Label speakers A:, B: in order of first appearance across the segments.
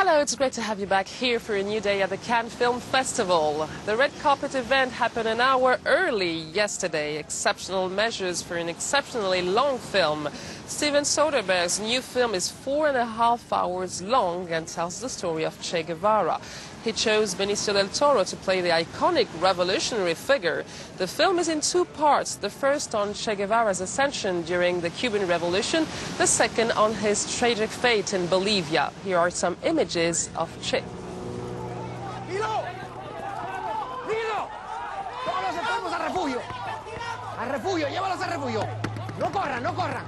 A: Hello, it's great to have you back here for a new day at the Cannes Film Festival. The red carpet event happened an hour early yesterday. Exceptional measures for an exceptionally long film. Steven Soderbergh's new film is 4.5 hours long and tells the story of Che Guevara. He chose Benicio del Toro to play the iconic revolutionary figure. The film is in two parts, the first on Che Guevara's ascension during the Cuban Revolution, the second on his tragic fate in Bolivia. Here are some images of Che.
B: ¡Milo! ¡Milo! ¡Llévalos enfermos al refugio! ¡Al refugio! ¡Llévalos al refugio! ¡No corran, no corran!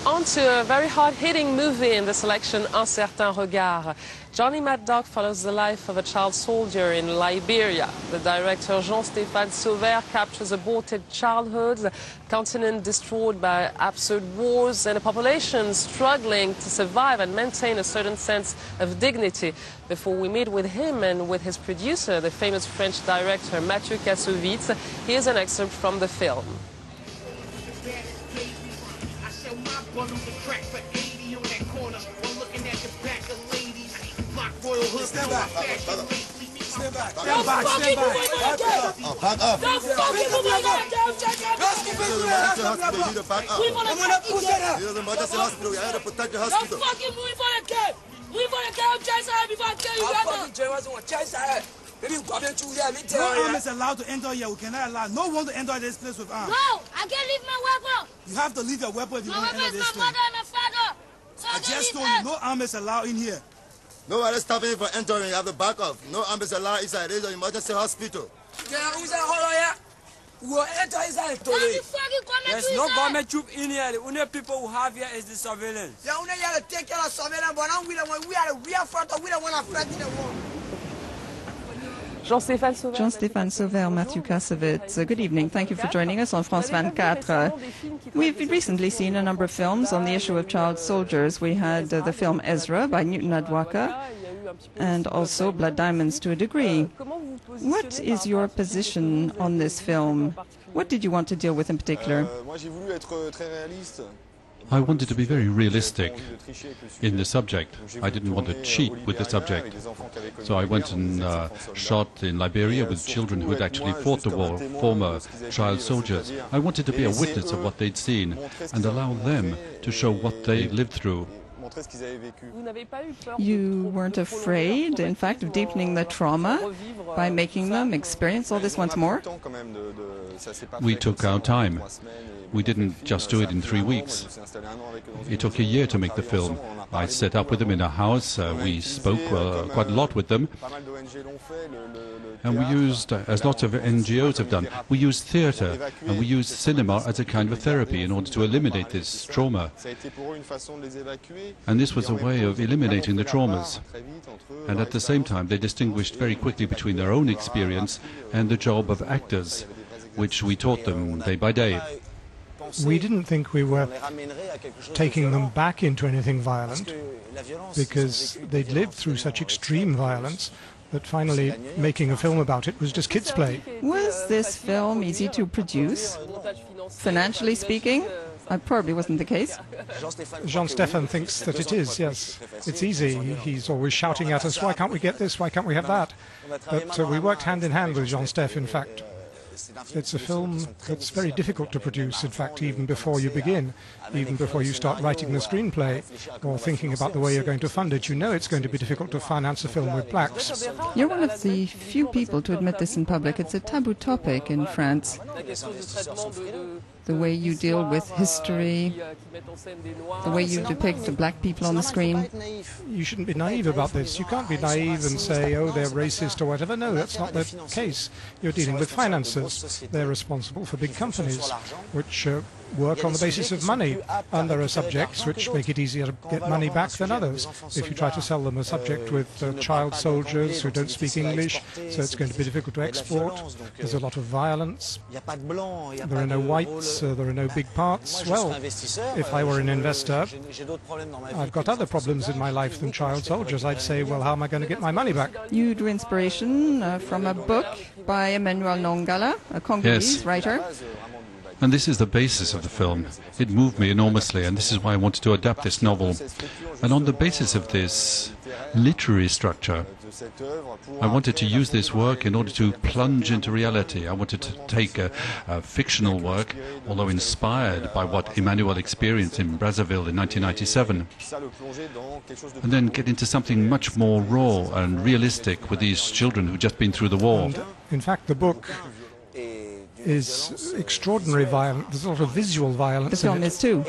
A: On to a very hard-hitting movie in the selection, Un Certain Regard. Johnny Mad Dog follows the life of a child soldier in Liberia. The director Jean-Steven Soderbergh captures aborted childhoods, a continent destroyed by absurd wars, and a population struggling to survive and maintain a certain sense of dignity. Before we meet with him and with his producer, the famous French director Mathieu Kassovitz, here's an excerpt from the film.
C: Stand back. Stand back.
D: Don't fucking move my goddamn! Don't fucking move my goddamn jacket! We want to Don't fucking move for the kid! We want to kill Jason before I kill you right now!
C: No arm is allowed to enter here. We cannot allow no one to enter this place with arms.
D: No! I can't leave my weapon!
C: You have to leave your weapon if you want to enter this
D: My
C: place.
D: mother and my father! So
C: I just told you, no arm is allowed in here.
E: Nobody stopping you from entering. You have to back off. No arm is allowed inside. This is an emergency hospital.
F: There's no government troop in here. The only people who have here is the surveillance.
B: They only here to take care of surveillance, but now we are the real front, we don't want to threaten the war.
G: Jean-Steven Soderbergh, Mathieu Kassovitz. Good evening. Thank you for joining us on France 24. We've recently seen a number of films on the issue of child soldiers. We had the film Ezra by Newton Adwaka and also Blood Diamonds to a degree. What is your position on this film? What did you want to deal with in particular?
H: I wanted to be very realistic in the subject. I didn't want to cheat with the subject. So I went and shot in Liberia with children who had actually fought the war, former child soldiers. I wanted to be a witness of what they'd seen and allow them to show what they lived through.
G: You weren't afraid, in fact, of deepening the trauma by making them experience all this once more?
H: We took our time. We didn't just do it in 3 weeks. It took a year to make the film. I set up with them in a house. We spoke quite a lot with them. And we used, as lots of NGOs have done, we used theatre and we used cinema as a kind of therapy in order to eliminate this trauma. And this was a way of eliminating the traumas. And at the same time, they distinguished very quickly between their own experience and the job of actors, which we taught them day by day.
I: We didn't think we were taking them back into anything violent because they'd lived through such extreme violence that finally making a film about it was just kids' play.
G: Was this film easy to produce? Financially speaking? That probably wasn't the case.
I: Jean-Steven thinks that it is, yes. It's easy. He's always shouting at us, why can't we get this, why can't we have that? But we worked hand in hand with Jean-Steven, in fact. It's a film that's very difficult to produce, in fact, even before you begin, even before you start writing the screenplay or thinking about the way you're going to fund it. You know it's going to be difficult to finance a film with blacks.
G: You're one of the few people to admit this in public. It's a taboo topic in France. The way you deal with history, the way you depict the black people on the screen.
I: You shouldn't be naive about this. You can't be naive and say, oh, they're racist or whatever. No, that's not the case. You're dealing with finances. They're responsible for big companies, which work on the basis of money, and there are subjects which make it easier to get money back than others. If you try to sell them a subject with child soldiers who don't speak English, so it's going to be difficult to export. There's a lot of violence. There are no whites, there are no big parts. Well, if I were an investor, I've got other problems in my life than child soldiers. I'd say, well, how am I going to get my money back?
G: You drew inspiration from a book by Emmanuel Nongala, a Congolese writer.
H: And this is the basis of the film. It moved me enormously, and this is why I wanted to adapt this novel. And on the basis of this literary structure, I wanted to use this work in order to plunge into reality. I wanted to take a fictional work, although inspired by what Emmanuel experienced in Brazzaville in 1997, and then get into something much more raw and realistic with these children who've just been through the war.
I: And, in fact, the book is extraordinary violence. There's a lot of visual violence.
G: The film is too.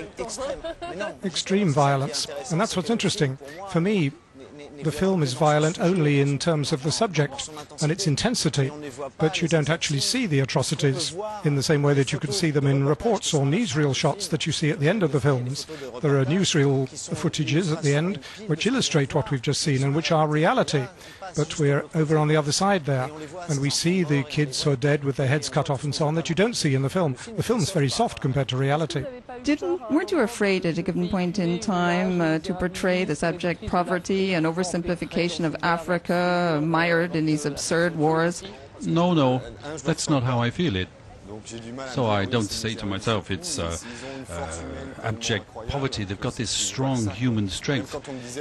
I: Extreme violence. And that's what's interesting. For me, the film is violent only in terms of the subject and its intensity, but you don't actually see the atrocities in the same way that you can see them in reports or newsreel shots that you see at the end of the films. There are newsreel footages at the end which illustrate what we've just seen and which are reality, but we're over on the other side there, and we see the kids who are dead with their heads cut off and so on that you don't see in the film. The film's very soft compared to reality.
G: Weren't you afraid at a given point in time to portray the subject poverty and oversimplification of Africa, mired in these absurd wars?
H: No, that's not how I feel it. So I don't say to myself it's abject poverty. They've got this strong human strength.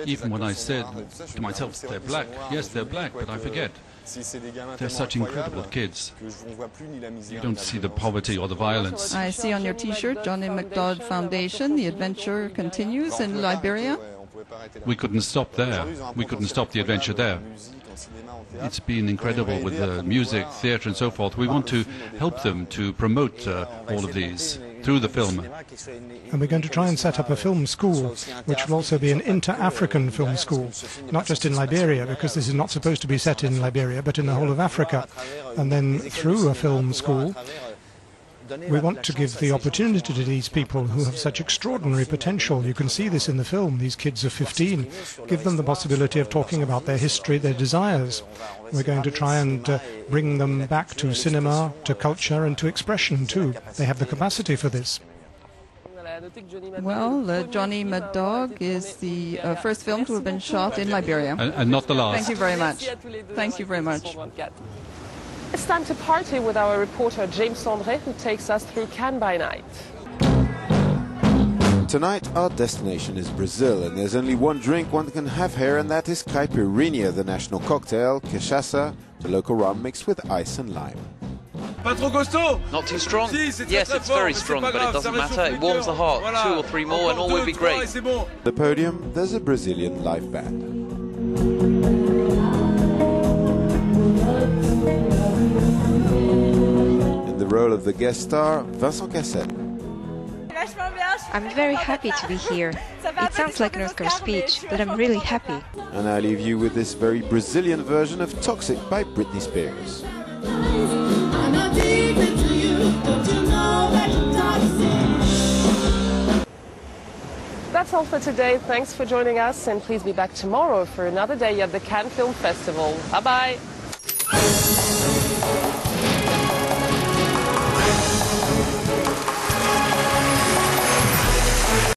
H: Even when I said to myself, they're black. Yes, they're black, but I forget. They're such incredible kids. You don't see the poverty or the violence.
G: I see on your T-shirt, Johnny McDodd Foundation, the adventure continues in Liberia.
H: We couldn't stop there. We couldn't stop the adventure there. It's been incredible with the music, theatre and so forth. We want to help them to promote all of these through the film.
I: And we're going to try and set up a film school, which will also be an inter-African film school, not just in Liberia, because this is not supposed to be set in Liberia, but in the whole of Africa. And then through a film school, we want to give the opportunity to these people who have such extraordinary potential. You can see this in the film. These kids of 15. Give them the possibility of talking about their history, their desires. We're going to try and bring them back to cinema, to culture, and to expression, too. They have the capacity for this.
G: Well, Johnny Mad Dog is the first film to have been shot in Liberia.
H: And not the last.
G: Thank you very much. Thank you very much.
A: It's time to party with our reporter James Soderbergh, who takes us through Cannes by night.
J: Tonight our destination is Brazil, and there's only one drink one can have here, and that is caipirinha, the national cocktail, cachaça, the local rum mixed with ice and lime.
K: Not too strong? Yes, it's very strong, but it doesn't matter. It warms the heart. 2 or 3 more and all will be great.
J: The podium, there's a Brazilian live band. In the role of the guest star, Vincent Cassel.
L: I'm very happy to be here. It sounds like an Oscar speech, but I'm really happy.
J: And I leave you with this very Brazilian version of Toxic by Britney Spears.
A: That's all for today. Thanks for joining us, and please be back tomorrow for another day at the Cannes Film Festival. Bye-bye.